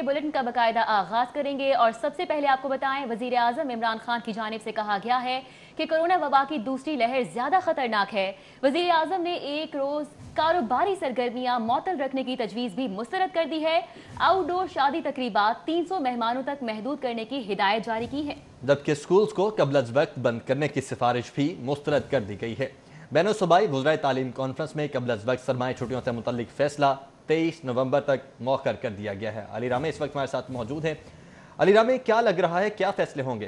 Bulletin का बाकायदा आगाज करेंगे और सबसे पहले आपको बताएं, वजीर आजम इमरान खान की जानिब से कहा गया है कि कोरोना वबा की दूसरी लहर ज्यादा खतरनाक है। वजीर आजम ने एक रोज कारोबारी सरगर्मियां मअतल रखने की तजवीज भी मुस्तरद कर दी है। आउटडोर शादी तकरीबात 300 मेहमानों तक महदूद करने की हिदायत जारी की है, जबकि स्कूल्स को कबल अज वक्त बंद करने की सिफारिश भी मुस्तरद कर दी गई है। बैन सूबाई वज़राए तालीम कॉन्फ्रेंस में कबल अज वक्त सरमाई छुट्टियों से मुतल्लिक फैसला 23 नवंबर तक मौखर कर दिया गया है। अली रामे इस वक्त हमारे साथ मौजूद हैं। अली रामे, क्या लग रहा है, क्या फैसले होंगे?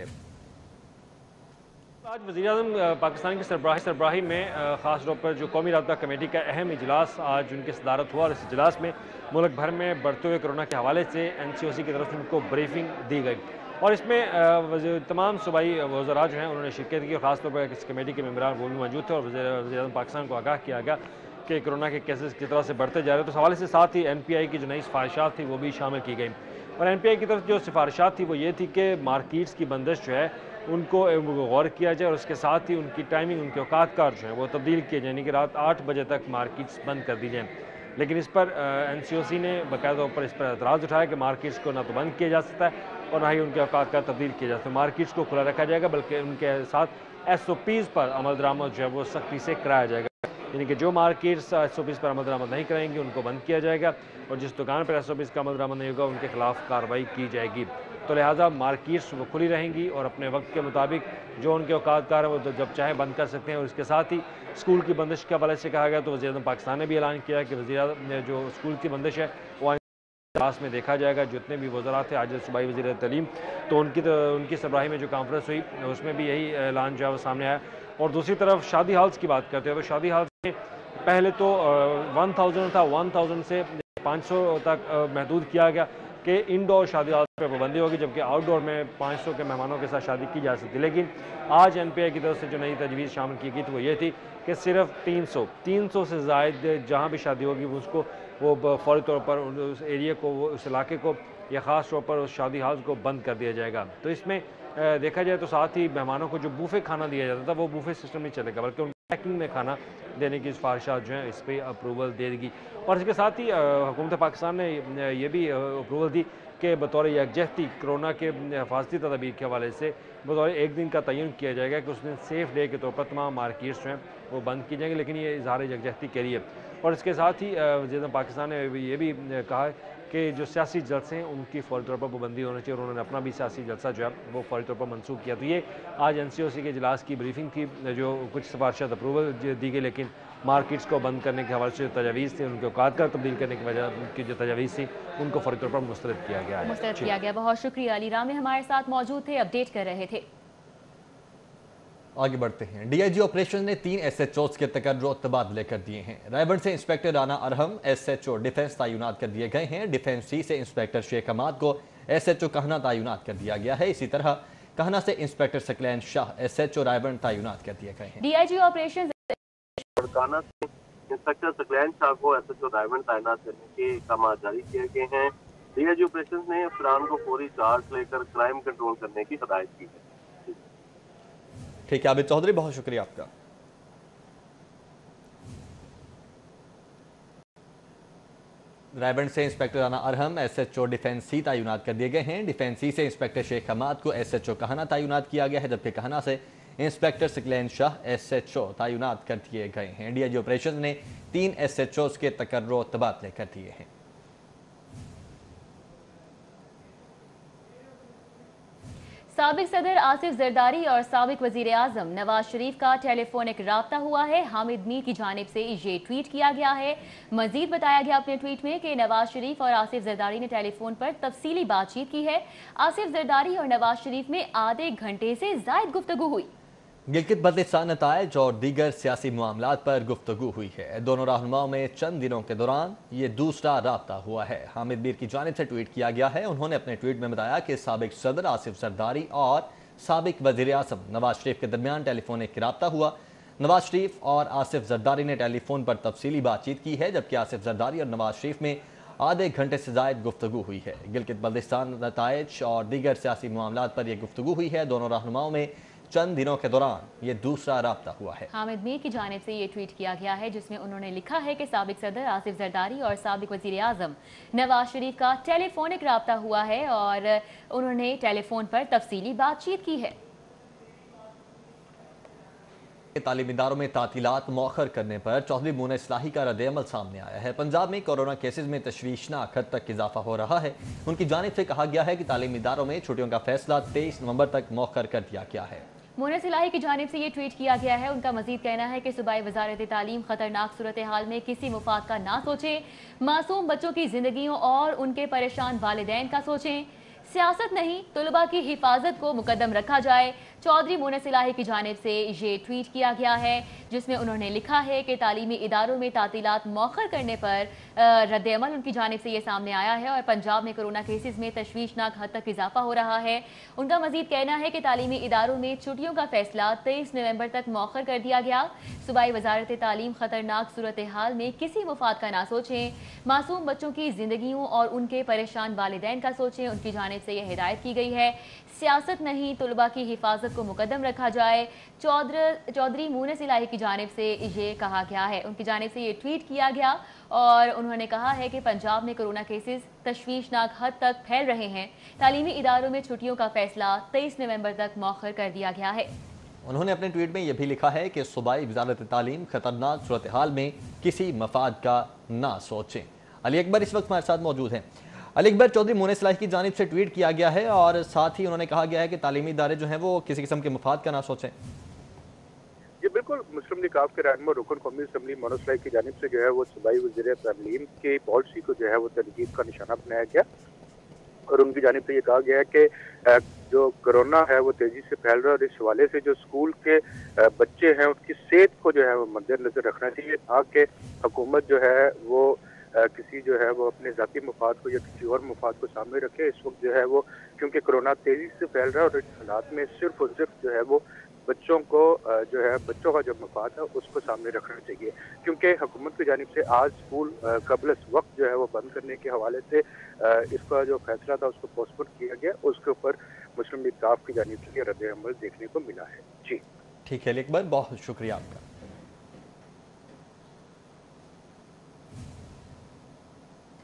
आज वज़ीर आज़म पाकिस्तान की सरबराही में ख़ास तौर पर जो कौमी राबता कमेटी का अहम इजलास आज उनकी सदारत हुआ और इस इजलास में मुल्क भर में बढ़ते हुए कोरोना के हवाले से NCOC की तरफ से उनको ब्रीफिंग दी गई और इसमें तमाम सूबाई वज़रा जो हैं उन्होंने शिरकत की और ख़ास तौर पर इस कमेटी के मेंबरान वो भी मौजूद थे और वज़ीर आज़म पाकिस्तान को आगाह किया गया कि कोरोना के केसेस किस तरह से बढ़ते जा रहे हैं। तो इस हवाले से साथ ही NPI की जो नई सिफारिशात थी वो भी शामिल की गई और NPI की तरफ जो सिफारिशात थी वो ये थी कि मार्केट्स की बंदिश जो है उनको गौर किया जाए और उसके साथ ही उनकी टाइमिंग, उनके औकात कार जो है वो तब्दील किए जाए, यानी कि रात 8 बजे तक मार्केट्स बंद कर दी जाएँ। लेकिन इस पर NCOC ने बाकायदा तौर पर इस पर एतराज़ उठाया कि मार्केट्स को ना तो बंद किया जा सकता है और ना ही उनके औकात का तब्दील किया जा सकता है। मार्केट्स को खुला रखा जाएगा बल्कि उनके साथ SOPs पर अमल दरामद जो है वो सख्ती से कराया जाएगा, यानी कि जो मार्केट्स SOPs पर अमल दरामद नहीं कराएंगे उनको बंद किया जाएगा और जिस दुकान पर SOPs का अमल दरामद नहीं होगा उनके खिलाफ कार्रवाई की जाएगी। तो लिहाजा मार्केट्स वो खुली रहेंगी और अपने वक्त के मुताबिक जो उनके औकात कार है वो जब चाहे बंद कर सकते हैं। और इसके साथ ही स्कूल की बंदिश के हवाले से कहा गया तो वज़ीर आज़म पाकिस्तान ने भी ऐलान किया कि वज़ीर जो स्कूल की बंदिश है वो इजलास में देखा जाएगा। जितने भी वज़रा थे आज सूबाई वज़ीर तालीम तो उनकी सरबराही में जो कॉन्फ्रेंस हुई उसमें भी यही ऐलान जो है वो सामने आया। और दूसरी तरफ शादी हॉल्स की बात करते हैं तो शादी हॉल्स में पहले तो 1000 था, 1000 से 500 तक महदूद किया गया कि इंडोर शादी हॉल पर पाबंदी होगी, जबकि आउटडोर में 500 के मेहमानों के साथ शादी की जा सकती है। लेकिन आज NPI की तरफ से जो नई तजवीज़ शामिल की गई थी वो ये थी कि सिर्फ 300 से ज़ायद जहाँ भी शादी होगी उसको वो फौरी तौर पर उस एरिया को, उस इलाके को या ख़ास तौर पर उस शादी हाउस को बंद कर दिया जाएगा। तो इसमें देखा जाए तो साथ ही मेहमानों को जो बूफे खाना दिया जाता था वो बूफे सिस्टम नहीं चलेगा बल्कि उनको पैकिंग में खाना देने की सिफारिशात जो हैं इस पर अप्रूवल दे देगी। और इसके साथ ही हुकूमत पाकिस्तान ने ये भी अप्रूवल दी कि बतौर यकजहती कोरोना के हिफाजती तदबीर के हवाले से बतौर एक दिन का तयन किया जाएगा कि उस दिन सेफ डे के तौर पर तमाम मार्केट्स जो हैं वो बंद की जाएंगी, लेकिन ये इजहार यकजहती के लिए। और इसके साथ ही वज़ीर आज़म पाकिस्तान ने ये भी कहा कि जो सियासी जलसे हैं उनकी फौरी तौर पर पाबंदी होनी चाहिए और उन्होंने अपना भी सियासी जलसा जो है वो फौरी तौर पर मनसूख किया। तो ये आज NCOC के इजलास की ब्रीफिंग थी, जो कुछ सिफारिशात अप्रूवल दी गई लेकिन मार्केट्स को बंद करने के हवाले से जो तजावीज़ थी, उनके औकात का तब्दील करने की वजह की जो तजावीज़ थी उनको फौरी तौर पर मुस्तरद किया गया। बहुत शुक्रिया। अली रामे हमारे साथ मौजूद थे, अपडेट कर रहे थे। आगे बढ़ते हैं। DIG ऑपरेशन ने 3 SHOs के तकर्रो तबादले कर दिए हैं। रायबन से inspector Rana Arham SHO defence तैनात कर दिए गए हैं। डिफेंस C से इंस्पेक्टर शेख हमाद को SHO कहना तैनात कर दिया गया है। इसी तरह कहना से इंस्पेक्टर सकलैन शाह SHO रायबन तैनात कर दिए गए हैं। DIG ऑपरेशन कहना से इंस्पेक्टर सकलैन शाह को SHO रायबन तैनात करने के अहकाम जारी किए गए हैं। DIG ऑपरेशन ने अफरान को फौरी चार्ज लेकर क्राइम कंट्रोल करने की हिदायत की है। ठीक है आबिद चौधरी, बहुत शुक्रिया आपका। रायबन से inspector Rana Arham SHO defence C तैनात कर दिए गए हैं। डिफेंस C से इंस्पेक्टर शेख हमाद को SHO कहना तैनात किया गया है, जबकि कहना से इंस्पेक्टर सकलैन शाह SHO तैनात कर दिए गए हैं। DIG ऑपरेशन ने 3 SHOs के तकर्रो तबादले कर दिए हैं। साबिक सदर आसिफ जरदारी और साबिक वजीर आजम नवाज शरीफ का टेलीफोनिक राब्ता हुआ है। हामिद मीर की जानिब से ये ट्वीट किया गया है। मजीद बताया गया अपने ट्वीट में कि नवाज शरीफ और आसिफ जरदारी ने टेलीफोन पर तफसीली बातचीत की है। आसिफ जरदारी और नवाज शरीफ में आधे घंटे से ज्यादा गुफ्तगू हुई। गिलगित बल्तिस्तान नताइज और दीगर सियासी मामलात पर गुफ्तगू हुई है। दोनों रहनुमाओं में चंद दिनों के दौरान ये दूसरा राब्ता हुआ है। हामिद मीर की जानिब से ट्वीट किया गया है। उन्होंने अपने ट्वीट में बताया कि साबिक सदर आसिफ जरदारी और साबिक वज़ीर आज़म नवाज शरीफ के दरमियान टेलीफोनिक राब्ता हुआ। नवाज शरीफ और आसिफ जरदारी ने टेलीफोन पर तफसीली बातचीत की है, जबकि आसिफ जरदारी और नवाज शरीफ में आधे घंटे से ज़ायद गुफ्तगू हुई है। गिलगित बल्तिस्तान नताइज और दीगर सियासी मामलात पर यह गुफ्तगू हुई है। दोनों रहनुमाओं में चंद दिनों के दौरान ये दूसरा राब्ता हुआ है। हामिद मीर की जानिब से ये ट्वीट किया गया है जिसमें उन्होंने लिखा है कि साबिक सदर आसिफ जरदारी और साबिक वजीर आजम नवाज शरीफ का टेलीफोनिक राब्ता हुआ है और उन्होंने टेलीफोन पर तफसीली बातचीत की है। तालीमी इदारों में तातीलात मौखर करने पर चौधरी मून इस्लाही का रद्द-ए-अमल सामने आया है। पंजाब में कोरोना केसेस में तशवीशनाक हद तक इजाफा हो रहा है। उनकी जानिब से कहा गया है कि तालीमी इदारों में छुट्टियों का फैसला 23 नवंबर तक मौखर कर दिया गया है। मून इस्लाही की जानिब से ये ट्वीट किया गया है। उनका मजीद कहना है कि सूबाई वजारत तालीम खतरनाक सूरत हाल में किसी मुफाद का ना सोचें, मासूम बच्चों की जिंदगियों और उनके परेशान वालिदैन का सोचें, सियासत नहीं तलबा की हिफाजत को मुकद्दम रखा जाए। चौधरी मून इस्लाही की जानिब से ये ट्वीट किया गया है जिसमें उन्होंने लिखा है कि तालीमी इदारों में तातीलात मौखर करने पर रद्द-ए-अमल उनकी जानिब से ये सामने आया है और पंजाब में कोरोना केसेस में तशवीशनाक हद तक इजाफा हो रहा है। उनका मजीद कहना है कि तालीमी इदारों में छुट्टियों का फैसला 23 नवंबर तक मौखर कर दिया गया। सूबाई वजारत तालीम खतरनाक सूरत हाल में किसी मुफाद का ना सोचें, मासूम बच्चों की जिंदगियों और उनके परेशान वालिदैन का सोचें। उनकी जानिब से यह हिदायत की गई है, सियासत नहीं तलबा की हिफाजत को मुकद्दम रखा जाए। चौधरी मून इस्लाही की जानिब से ये कहा गया है। उनकी जानिब से ये ट्वीट किया गया और उन्होंने कहा है कि पंजाब में कोरोना केसेस तशवीशनाक हद तक फैल रहे हैं। तालीमी इदारों में छुट्टियों का फैसला 23 नवंबर तक मौखर कर दिया गया है। उन्होंने अपने ट्वीट में यह भी लिखा है कि सूबाई वजारत तालीम खतरनाक सूरत हाल में किसी मफाद का ना सोचें। अली अकबर इस वक्त हमारे साथ मौजूद हैं। अली अकबर, चौधरी मून इस्लाही की जानिब से ट्वीट किया गया है और साथ ही उन्होंने कहा गया है कि तालीमी इदारे जो हैं वो किसी किस्म के मफाद का ना सोचें। जी बिल्कुल, मुस्लिम लीग के रहनुमा रुकन कौमी असम्बली मून इस्लाही की जानिब से जो है वो सूबाई वज़ीर तालीम की पॉलिसी को जो है वो तनकीद का निशाना बनाया गया और उनकी जानिब से ये कहा गया है कि जो कोरोना है वो तेजी से फैल रहा है और इस हवाले से जो स्कूल के बच्चे हैं उनकी सेहत को जो है वो मद्देनजर रखना चाहिए ताकि हुकूमत जो है वो किसी जो है वो अपने ज़ाती मफाद को या किसी और मफाद को सामने रखे। इस वक्त जो है वो क्योंकि कोरोना तेजी से फैल रहा है और इस हालात में सिर्फ और सिर्फ जो है वो बच्चों को जो है बच्चों का जो मफाद है उसको सामने रखना चाहिए, क्योंकि हुकूमत की जानिब से आज स्कूल कबल वक्त जो है वो बंद करने के हवाले से इसका जो फैसला था उसको पोस्टपोन किया गया। उसके ऊपर मुस्लिम लीग की जानिब से रद्द-ए-अमल देखने को मिला है। जी ठीक है अली अकबर, बहुत शुक्रिया आपका।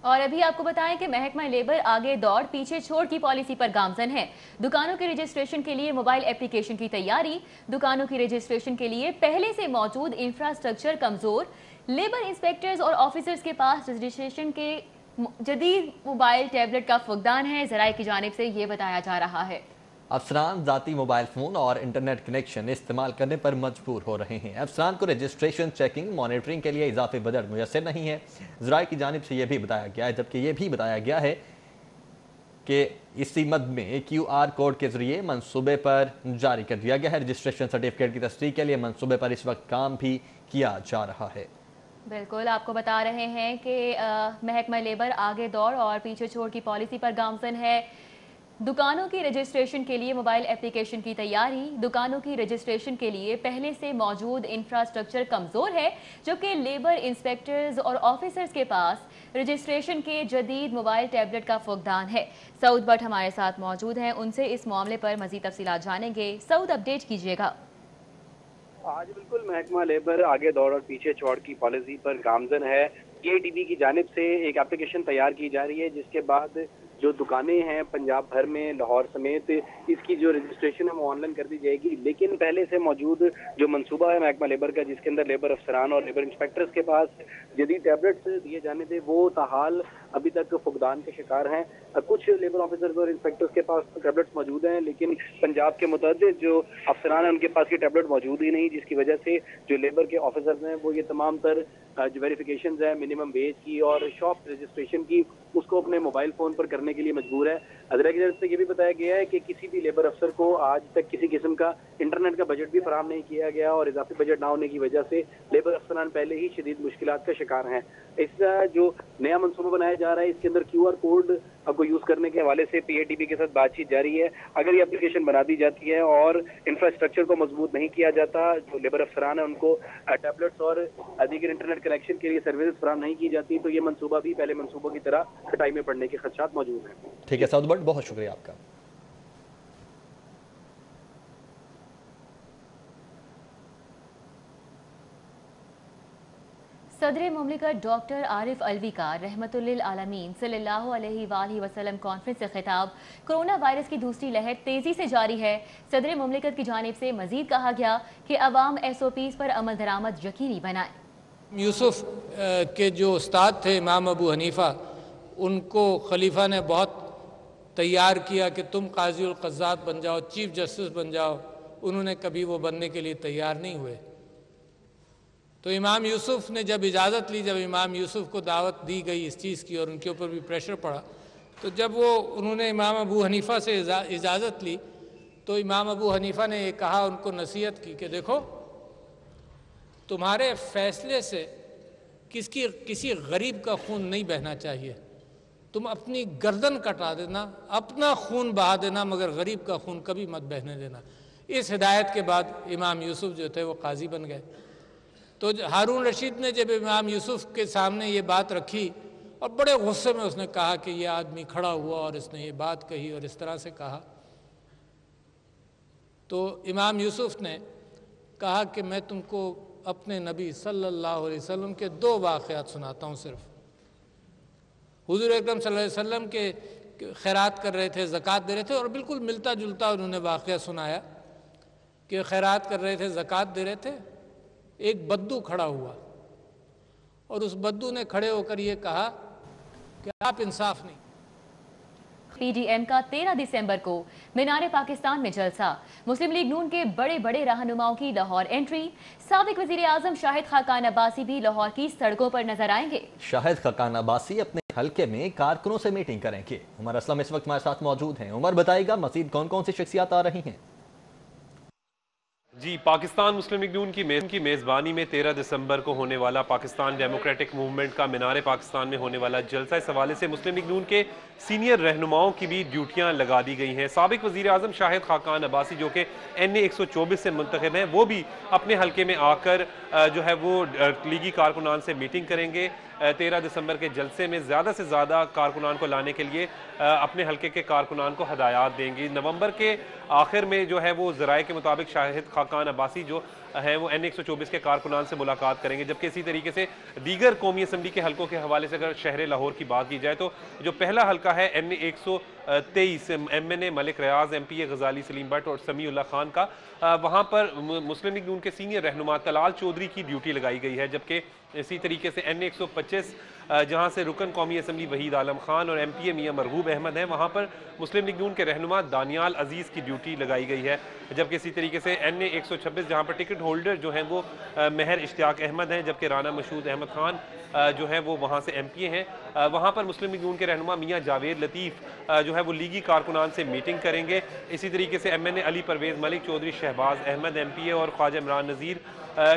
और अभी आपको बताएं कि महकमा लेबर आगे दौड़ पीछे छोड़ की पॉलिसी पर गामजन है। दुकानों के रजिस्ट्रेशन के लिए मोबाइल एप्लीकेशन की तैयारी, दुकानों की रजिस्ट्रेशन के लिए पहले से मौजूद इंफ्रास्ट्रक्चर कमजोर, लेबर इंस्पेक्टर्स और ऑफिसर्स के पास रजिस्ट्रेशन के जदीद मोबाइल टैबलेट का फुकदान है। ज़राए की जानिब से ये बताया जा रहा है। अफसरान ज़ाती मोबाइल फ़ोन और इंटरनेट कनेक्शन इस्तेमाल करने पर मजबूर हो रहे हैं। अफसरान को रजिस्ट्रेशन, चेकिंग, मॉनिटरिंग के लिए इजाफी बजट मुयस्सर नहीं है। ज़राए की जानिब से यह भी बताया गया है, जबकि यह भी बताया गया है कि इसी मद में QR कोड के जरिए मनसूबे पर जारी कर दिया गया है। रजिस्ट्रेशन सर्टिफिकेट की तस्दीक के लिए मनसूबे पर इस वक्त काम भी किया जा रहा है। बिल्कुल, आपको बता रहे हैं कि महकमा लेबर आगे दौड़ और पीछे छोड़ की पॉलिसी पर गामजन है। दुकानों की रजिस्ट्रेशन के लिए मोबाइल एप्लीकेशन की तैयारी, दुकानों की रजिस्ट्रेशन के लिए पहले से मौजूद इंफ्रास्ट्रक्चर कमज़ोर है, जो कि लेबर इंस्पेक्टर्स और ऑफिसर्स के पास रजिस्ट्रेशन के जदीद मोबाइल टैबलेट का फुकदान है। सऊद भट्ट हमारे साथ मौजूद हैं, उनसे इस मामले पर मज़ीद तफसीलात जानेंगे। सऊद, अपडेट कीजिएगा। आज बिल्कुल महकमा लेबर आगे दौड़ और पीछे छोड़ की पॉलिसी पर गामजन है। PATB की जानिब से एक एप्लीकेशन तैयार की जा रही है जिसके बाद जो दुकानें हैं पंजाब भर में, लाहौर समेत, इसकी जो रजिस्ट्रेशन है वो ऑनलाइन कर दी जाएगी। लेकिन पहले से मौजूद जो मंसूबा है महकमा लेबर का, जिसके अंदर लेबर अफसरान और लेबर इंस्पेक्टर्स के पास जदीद टैबलेट्स दिए जाने थे, वो ताहाल अभी तक फुकदान के शिकार हैं। कुछ लेबर ऑफिसर्स और इंस्पेक्टर्स के पास टैबलेट्स मौजूद हैं, लेकिन पंजाब के मुतअद्दिद जो अफसरान हैं उनके पास ये टैबलेट मौजूद ही नहीं, जिसकी वजह से जो लेबर के ऑफिसर्स हैं वो ये तमाम तर जो वेरिफिकेशन है मिनिमम वेज की और शॉप रजिस्ट्रेशन की, उसको अपने मोबाइल फ़ोन पर करने के लिए मजबूर है। अदरा की तरफ से ये भी बताया गया है कि किसी भी लेबर अफसर को आज तक किसी किस्म का इंटरनेट का बजट भी फराहम नहीं किया गया और इजाफी बजट ना होने की वजह से लेबर अफसरान पहले ही शदीद मुश्किलात का शिकार हैं। इसका जो नया मनसूबा बनाया जा रहा है इसके अंदर QR कोड को यूज़ करने के हवाले से PATB के साथ बातचीत जारी है। अगर ये एप्लीकेशन बना दी जाती है और इंफ्रास्ट्रक्चर को मजबूत नहीं किया जाता, जो लेबर अफसरान है उनको टैबलेट्स और दीगर इंटरनेट कनेक्शन के लिए सर्विसेज फराहम नहीं की जाती, तो ये मनसूबा भी पहले मनसूबों की तरह खटाई में पड़ने के खदशात मौजूद हैं। ठीक है सऊद भट्ट, बहुत शुक्रिया आपका। सदर मुमलिकत डॉक्टर आरिफ अलवी का रहमतुल्लिल आलमीन सल्लल्लाहु अलैहि वसल्लम कॉन्फ्रेंस से खिताब। कोरोना वायरस की दूसरी लहर तेजी से जारी है। सदर मुमलिकत की जानिब से मजीद कहा गया कि अवाम SOPs पर अमल दरामद यकीनी बनाए। यूसुफ के जो उस्ताद थे इमाम अबू हनीफ़ा, उनको खलीफा ने बहुत तैयार किया कि तुम काजी उल क़ज़्ज़ात बन जाओ, चीफ जस्टिस बन जाओ। उन्होंने कभी वो बनने के लिए तैयार नहीं हुए। तो इमाम यूसुफ ने जब इजाज़त ली, जब इमाम यूसुफ को दावत दी गई इस चीज़ की और उनके ऊपर भी प्रेशर पड़ा, तो जब उन्होंने इमाम अबू हनीफ़ा से इजाज़त ली तो इमाम अबू हनीफ़ा ने ये कहा, उनको नसीहत की कि देखो, तुम्हारे फैसले से किसी गरीब का खून नहीं बहना चाहिए। तुम अपनी गर्दन कटा देना, अपना खून बहा देना, मगर गरीब का खून कभी मत बहने देना। इस हिदायत के बाद इमाम यूसुफ जो थे वो काजी बन गए। तो हारून रशीद ने जब इमाम यूसुफ के सामने ये बात रखी और बड़े गुस्से में उसने कहा कि ये आदमी खड़ा हुआ और इसने ये बात कही और इस तरह से कहा, तो इमाम यूसुफ ने कहा कि मैं तुमको अपने नबी सल्लल्लाहु अलैहि वसल्लम के 2 वाक़यात सुनाता हूँ सिर्फ। हुज़ूर अकरम सल्लल्लाहु अलैहि वसल्लम के खैरात कर रहे थे, ज़कात दे रहे थे, और बिल्कुल मिलता जुलता उन्होंने वाक़या सुनाया कि खैरात कर रहे थे, ज़कात दे रहे थे, एक बद्दू खड़ा हुआ और उस बद्दू ने खड़े होकर ये कहा कि आप इंसाफ नहीं। PDM का 13 दिसंबर को मीनार पाकिस्तान में जलसा। मुस्लिम लीग नून के बड़े बड़े रहनुमाओं की लाहौर एंट्री। साबिक वजीर आजम शाहिद खाकान अब्बासी भी लाहौर की सड़कों पर नजर आएंगे। शाहिद खाकान अब्बासी अपने हल्के में कारकुनों से मीटिंग करेंगे। उमर असलम इस वक्त हमारे साथ मौजूद हैं। उमर बताएगा मजीद कौन कौन सी शख्सियात आ रही हैं? जी, पाकिस्तान मुस्लिम लीग नून की मेज़बानी में 13 दिसंबर को होने वाला पाकिस्तान डेमोक्रेटिक मूवमेंट का मीनार पाकिस्तान में होने वाला जलसा, इस हवाले से मुस्लिम लीग नून के सीनियर रहनुमाओं की भी ड्यूटियां लगा दी गई हैं। साबिक वज़ीर आज़म शाहिद खाकान अब्बासी जो कि NA 124 से मुंतखब हैं, वो भी अपने हल्के में आकर जो है वो लीगी कारकुनान से मीटिंग करेंगे। 13 दिसंबर के जलसे में ज़्यादा से ज़्यादा कारकुनान को लाने के लिए अपने हल्के के कारकुनान को हदायत देंगी। नवंबर के आखिर में जो है वो ज़राए के मुताबिक शाहिद खाकान अब्बासी जो हैं वो NA 124 के कारकुनान से मुलाकात करेंगे। जबकि इसी तरीके से दीगर कौमी असम्बली के हल्कों के हवाले से अगर शहर लाहौर की बात की जाए तो जो पहला हल्का है NA 123 MNA मलिक रियाज, MPA गजाली सलीम भट्ट और समीउल्लाह खान का, वहाँ पर मुस्लिम लीग नून के सीनियर रहनुमा तलाल चौधरी की ड्यूटी लगाई गई है। जबकि इसी तरीके से NA 125 जहाँ से रुकन कौमी असम्बली वहीद आलम खान और MPA मियाँ मरगूब अहमद हैं, वहाँ पर मुस्लिम लीग नून के रहनुमा दानियाल अजीज़ की ड्यूटी लगाई गई है। जबकि इसी तरीके से NA 126 जहाँ पर टिकट होल्डर जो हैं वो महर इश्तियाक अहमद हैं, जबकि राना मशहूद अहमद खान जो है वो वहाँ से MPA हैं, वहाँ पर मुस्लिम लीग नून के रहनुमा मियाँ जावेद लतीफ़ जो है वो लीगी कारकुनान से मीटिंग करेंगे। इसी तरीके से MNA अली परवेज़ मलिक, चौधरी शहबाज अहमद MPA और ख्वाजा इमरान नज़ीर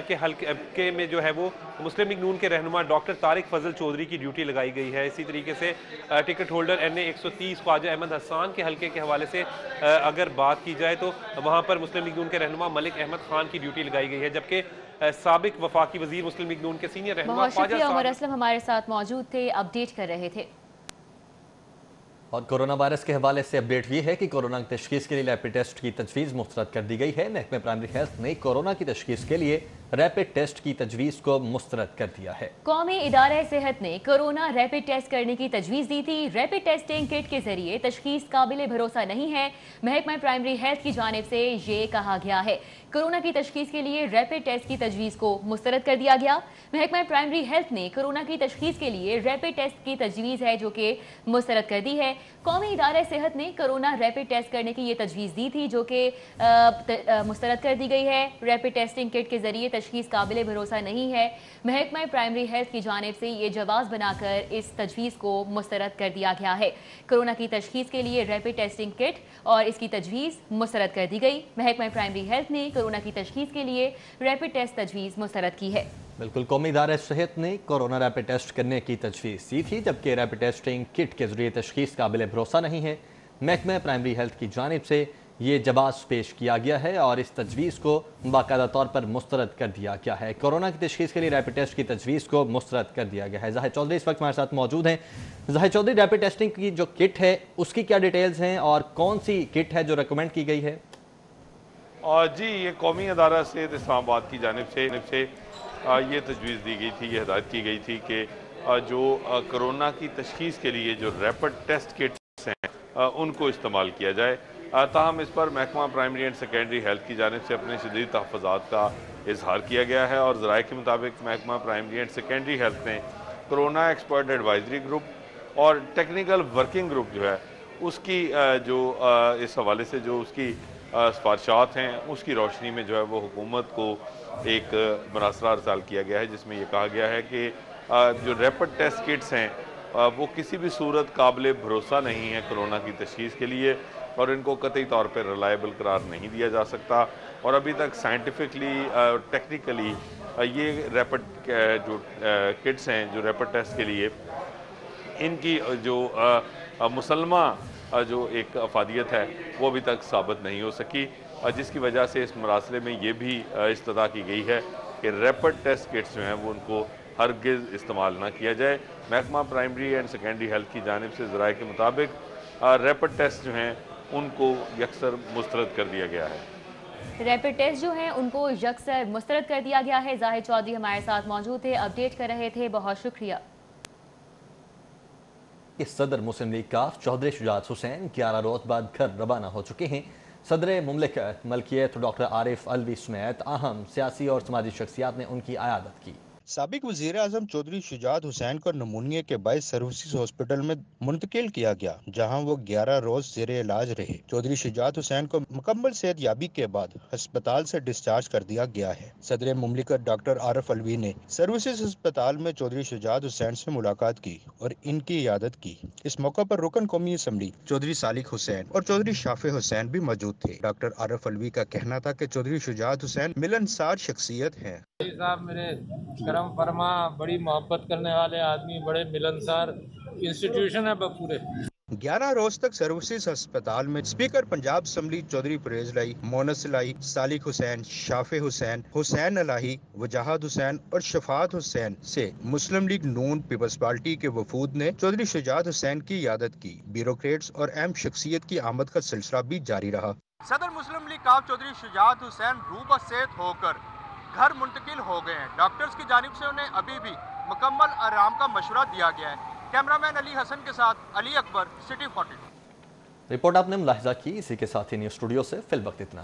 के हल्के में जो है वो मुस्लिम लीग नून के रहनुमा डॉक्टर तारिक फजल चौधरी की ड्यूटी लगाई गई है। इसी तरीके से ticket holder NA 130 Khawaja Ahmad Hassan के हल्के के हवाले से अगर बात की जाए तो वहाँ पर मुस्लिम लीग नून के रहनुमा मलिक अहमद खान की ड्यूटी लगाई गई है। जबकि साबिक वफाकी वजीर मुस्लिम लीग नून के सीनियर रहनुमा बहुत शुक्रिया, उमर असलम हमारे साथ मौजूद थे, अपडेट कर रहे थे। और कोरोना वायरस के हवाले से अपडेट ये है कि कोरोना की तशखीस के लिए रैपिड टेस्ट की तजवीज़ मुस्तरद कर दी गई है। महकमे प्राइमरी हेल्थ ने कोरोना की तशखीस के लिए रैपिड टेस्ट की तजवीज़ को मुस्तरद कर दिया है। कौमी इदारा सेहत ने कोरोना रैपिड टेस्ट करने की तजवीज़ दी थी। रैपिड टेस्टिंग किट के जरिए तशखीस काबिल भरोसा नहीं है। महकमा प्राइमरी हेल्थ की जानिब से ये कहा गया है। कोरोना की तशखीस के लिए रैपिड टेस्ट की तजवीज़ को मुस्तरद कर दिया गया। महकमा प्राइमरी हेल्थ ने कोरोना की तशखीस के लिए रैपिड टेस्ट की तजवीज़ है जो कि मुस्तरद कर दी है। कौमी इदारा सेहत ने कोरोना रैपिड टेस्ट करने की ये तजवीज़ दी थी जो कि मुस्तरद कर दी गई है। रैपिड टेस्टिंग किट के जरिए तशखीस काबिल भरोसा नहीं है। महकमा प्राइमरी हेल्थ की जानिब से ये जवाब बनाकर इस तजवीज़ को मुस्तरद कर दिया गया है। कोरोना की तशखीस के लिए रैपिड टेस्टिंग किट और इसकी तजवीज़ मुस्तरद कर दी गई। महकमा प्राइमरी हेल्थ ने कोरोना की तशखीस के लिए रैपिड टेस्ट तजवीज़ मुस्तरद की है। बिल्कुल, कौमी इदारा सेहत ने कोरोना रैपिड टेस्ट करने की तजवीज़ दी थी, जबकि रैपिड टेस्टिंग किट के जरिए तशखीस काबिल भरोसा नहीं है। महकमा प्राइमरी हेल्थ की जानिब से ये जवाब पेश किया गया है और इस तजवीज़ को बाकायदा तौर पर मुस्तरद कर दिया गया है। कोरोना की तशखीस के लिए रैपिड टेस्ट की तजवीज़ को मुस्तरद कर दिया गया है। ज़ाहिद चौधरी इस वक्त हमारे साथ मौजूद हैं। ज़ाहिद चौधरी, रैपिड टेस्टिंग की जो किट है उसकी क्या डिटेल्स हैं और कौन सी किट है जो रिकमेंड की गई है? और जी, ये कौमी अदारा सेहत इस्लामाबाद की जानिब से یہ تجویز دی گئی تھی، یہ ہدایت کی گئی تھی کہ جو کرونا کی تشخیص کے لیے جو ریپڈ ٹیسٹ کٹس ہیں ان کو استعمال کیا جائے۔ تاہم اس پر محکمہ پرائمری اینڈ سیکنڈری ہیلتھ کی جانب سے اپنے شدید تحفظات کا اظہار کیا گیا ہے، اور ذرائع کے مطابق محکمہ پرائمری اینڈ سیکنڈری ہیلتھ نے کرونا ایکسپرٹ ایڈوائزری گروپ اور ٹیکنیکل ورکنگ گروپ جو ہے اس کی جو اس حوالے سے جو اس کی سفارشات ہیں اس کی روشنی میں جو ہے وہ حکومت کو ایک مراسلہ ارسال کیا گیا ہے، جس میں یہ کہا گیا ہے کہ جو ریپڈ ٹیسٹ کٹس ہیں وہ کسی بھی صورت قابل بھروسہ نہیں ہے کرونا کی تشخیص کے لیے، اور ان کو قطعی طور پر ریلائبل قرار نہیں دیا جا سکتا، اور ابھی تک سائنٹیفکلی ٹیکنیکلی یہ ریپڈ جو کٹس ہیں جو ریپڈ ٹیسٹ کے لیے ان کی جو مسلمہ جو ایک افادیت ہے وہ ابھی تک ثابت نہیں ہو سکی، جس کی وجہ سے اس مراسلے میں یہ بھی استدعا کی گئی ہے کہ ریپڈ ٹیسٹ کٹس جو ہیں وہ ان کو ہرگز استعمال نہ کیا جائے۔ محکمہ پرائمری اینڈ سیکنڈری ہیلتھ کی جانب سے ذرائع کے مطابق ریپڈ ٹیسٹ جو ہیں ان کو یکسر مسترد کر دیا گیا ہے۔ ریپڈ ٹیسٹ جو ہیں ان کو یکسر مسترد کر دیا گیا ہے۔ زاہد چودھری ہمارے ساتھ موجود تھے، اپڈیٹ کر رہے تھے، بہت شکریہ۔ صدر مسلم لیگ کاف چودھری شجاعت حسین 11 روز بعد گھر روانہ ہو چکے ہیں۔ صدر مملکت ملکیت ڈاکٹر عارف الوی سمیت اہم سیاسی اور سماجی شخصیات نے ان کی عیادت کی۔ سابق وزیر اعظم چودھری شجاعت حسین کو نمونیا کے باعث سروسز ہاسپٹل میں منتقل کیا گیا، جہاں وہ 11 روز زیر علاج رہے۔ چودھری شجاعت حسین کو مکمل صحت یابی کے بعد ہسپتال سے ڈسچارج کر دیا گیا ہے۔ صدر مملکت ڈاکٹر عارف الوی نے سروسز ہسپتال میں چودھری شجاعت حسین سے ملاقات کی اور ان کی عیادت کی۔ اس موقع پر رکن قومی اسمبلی چودھری صالح حسین اور چودھری شافع حسین بھی موجود تھے۔ ڈاکٹر عارف الوی کا کہنا تھا کہ چودھری شجاعت حسین ملنسار شخصیت ہیں۔ صاحب میرے کرم فرما، بڑی محبت کرنے والے آدمی، بڑے ملنسار انسٹیٹیوشن ہے پورے۔ 11 روز تک سروسز ہسپتال میں اسپیکر پنجاب اسمبلی چودھری پرویز الہی، مونس الہی، صالح حسین، شافع حسین، حسین الہی، وجاہت حسین اور شفاعت حسین سے مسلم لیگ نون پیپلز پارٹی کے وفود نے چودھری شجاعت حسین کی عیادت کی۔ بیوروکریٹس اور اہم شخصیت کی آمد کا سلسلہ بھی جاری رہا۔ صدر مسلم لیگ کاف چودھری شجاعت حسین روح بصحت ہو کر گھر منتقل ہو گئے ہیں۔ ڈاکٹرز کی جانب سے انہیں ابھی بھی مکمل آرام کا مشورہ دیا گیا ہے۔ کیمرامین علی حسن کے ساتھ علی اکبر، سٹی 42۔ رپورٹ آپ نے ملاحظہ کی، اسی کے ساتھ ہی نیوز اسٹوڈیو سے فی الوقت اتنا ہے۔